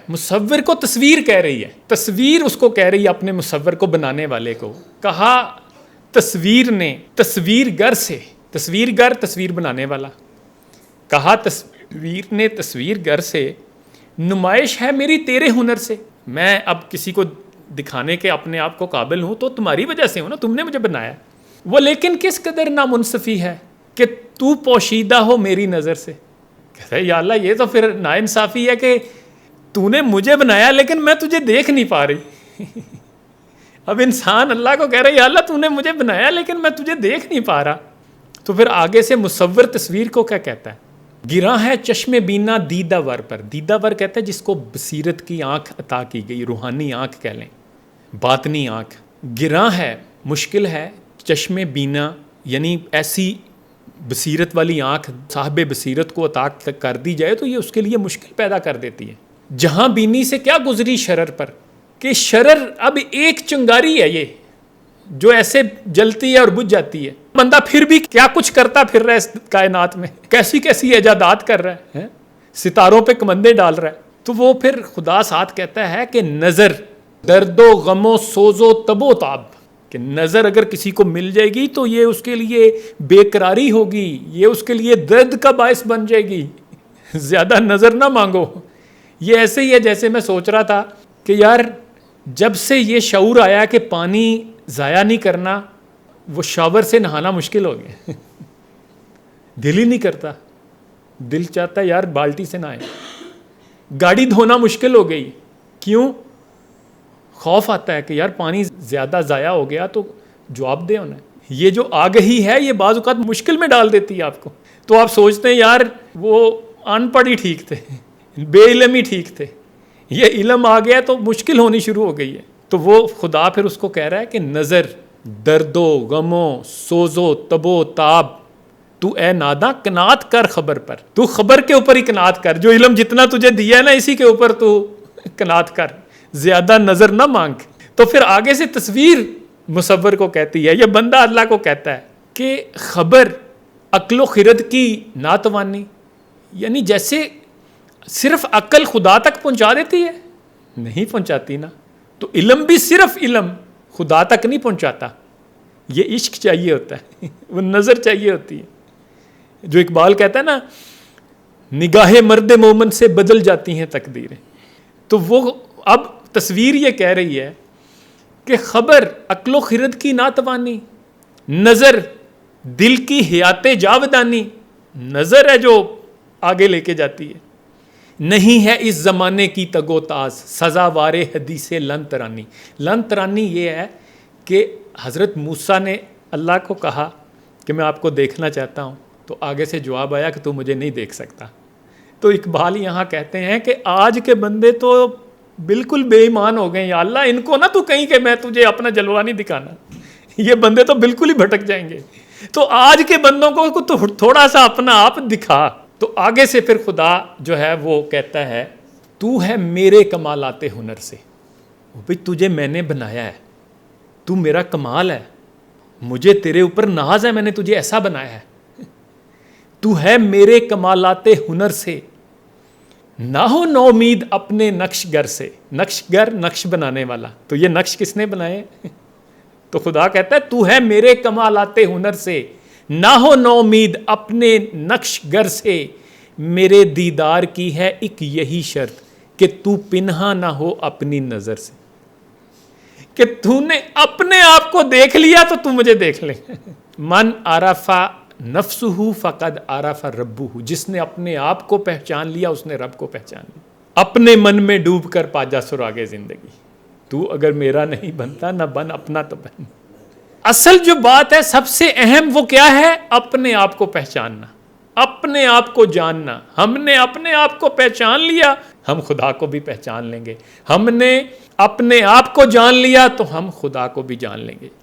مصور کو تصویر کہہ رہی ہے، تصویر اس کو کہہ رہی ہے اپنے مصور کو بنانے والے کو. کہا تصویر نے تصویر گر سے، تصویر گر تصویر بنانے والا، کہا تصویر نے تصویر گر سے نمائش ہے میری تیرے ہنر سے. میں اب کسی کو دکھانے کے اپنے آپ کو قابل ہوں تو تمہاری وجہ سے ہوں نا، تم نے مجھے بنایا. وہ لیکن کس قدر نامنصفی ہے کہ تو پوشیدہ ہو میری نظر سے. کہتا ہے یا اللہ یہ تو پھر ناانصافی ہے کہ تو نے مجھے بنایا لیکن میں تجھے دیکھ نہیں پا رہی. اب انسان اللہ کو کہہ رہا ہے یا اللہ تو نے مجھے بنایا لیکن میں تجھے دیکھ نہیں پا رہا. تو پھر آگے سے مصور تصویر کو کیا کہتا ہے؟ گراں ہے چشم بینا دیدہ ور پر. دیدہ ور کہتا ہے جس کو بصیرت کی آنکھ عطا کی گئی، روحانی آنکھ کہہ لیں، باطنی آنکھ. گراں ہے، مشکل ہے، چشم بینا یعنی ایسی بصیرت والی آنکھ صاحب بصیرت کو عطا کر دی جائے تو یہ اس کے لیے مشکل پیدا کر دیتی ہے. جہاں بینی سے کیا گزری شرر پر، کہ شرر اب ایک چنگاری ہے یہ جو ایسے جلتی ہے اور بجھ جاتی ہے. بندہ پھر بھی کیا کچھ کرتا پھر رہا ہے اس کائنات میں، کیسی کیسی ایجادات کر رہا ہے، ستاروں پہ کمندے ڈال رہا ہے. تو وہ پھر خدا ساتھ کہتا ہے کہ نظر درد و غم و سوز و تب و تاب، کہ نظر اگر کسی کو مل جائے گی تو یہ اس کے لیے بے قراری ہوگی، یہ اس کے لیے درد کا باعث بن جائے گی. زیادہ نظر نہ مانگو. یہ ایسے ہی ہے جیسے میں سوچ رہا تھا کہ یار جب سے یہ شعور آیا کہ پانی ضائع نہیں کرنا، وہ شاور سے نہانا مشکل ہو گیا. دل ہی نہیں کرتا، دل چاہتا ہے یار بالٹی سے نہائے. گاڑی دھونا مشکل ہو گئی. کیوں؟ خوف آتا ہے کہ یار پانی زیادہ ضائع ہو گیا تو جواب دے ہونا ہے. یہ جو آگہی ہے یہ بعض اوقات مشکل میں ڈال دیتی ہے آپ کو. تو آپ سوچتے ہیں یار وہ ان پڑھ ہی ٹھیک تھے، بے علم ہی ٹھیک تھے، یہ علم آ گیا تو مشکل ہونی شروع ہو گئی ہے. تو وہ خدا پھر اس کو کہہ رہا ہے کہ نظر درد و غم و سوز و تب و تاب، تو اے ناداں قناعت کر خبر پر. تو خبر کے اوپر ہی قناعت کر، جو علم جتنا تجھے دیا ہے نا اسی کے اوپر تو قناعت کر، زیادہ نظر نہ مانگ. تو پھر آگے سے تصویر مصور کو کہتی ہے، یہ بندہ اللہ کو کہتا ہے کہ خبر عقل و خرد کی ناتوانی، یعنی جیسے صرف عقل خدا تک پہنچا دیتی ہے، نہیں پہنچاتی نا. تو علم بھی صرف علم خدا تک نہیں پہنچاتا. یہ عشق چاہیے ہوتا ہے، وہ نظر چاہیے ہوتی ہے. جو اقبال کہتا ہے نا نگاہ مرد مومن سے بدل جاتی ہیں تقدیریں. تو وہ اب تصویر یہ کہہ رہی ہے کہ خبر عقل و خرد کی ناتوانی، نظر دل کی حیات جاودانی، نظر ہے جو آگے لے کے جاتی ہے. نہیں ہے اس زمانے کی تگ و تاز سزاوار حدیث لن ترانی. لن ترانی یہ ہے کہ حضرت موسیٰ نے اللہ کو کہا کہ میں آپ کو دیکھنا چاہتا ہوں، تو آگے سے جواب آیا کہ تو مجھے نہیں دیکھ سکتا. تو اقبال یہاں کہتے ہیں کہ آج کے بندے تو بالکل بے ایمان ہو گئے. یا اللہ ان کو نہ تو کہیں کہ میں تجھے اپنا جلوہ نہیں دکھانا، یہ بندے تو بالکل ہی بھٹک جائیں گے. تو آج کے بندوں کو تو تھوڑا سا اپنا آپ دکھا. تو آگے سے پھر خدا جو ہے وہ کہتا ہے تو ہے میرے کمالات ہنر سے. بھئی تجھے میں نے بنایا ہے، تو میرا کمال ہے، مجھے تیرے اوپر ناز ہے، میں نے تجھے ایسا بنایا ہے. تو ہے میرے کمالات ہنر سے، نہ ہو نومید اپنے نقش گر سے. نقش گر نقش بنانے والا، تو یہ نقش کس نے بنائے؟ تو خدا کہتا ہے تو ہے میرے کمالات ہنر سے، نہ ہو نومید اپنے نقش گر سے. میرے دیدار کی ہے ایک یہی شرط کہ تو پنہا نہ ہو اپنی نظر سے. کہ تو نے اپنے آپ کو دیکھ لیا تو تو مجھے دیکھ لے. من عرف نفسہ فقد عرف ربہ. جس نے اپنے آپ کو پہچان لیا اس نے رب کو پہچان لیا. اپنے من میں ڈوب کر پاجا سراغ زندگی. تو اگر میرا نہیں بنتا نہ بن، اپنا تو بن. اصل جو بات ہے سب سے اہم وہ کیا ہے؟ اپنے آپ کو پہچاننا، اپنے آپ کو جاننا. ہم نے اپنے آپ کو پہچان لیا ہم خدا کو بھی پہچان لیں گے. ہم نے اپنے آپ کو جان لیا تو ہم خدا کو بھی جان لیں گے.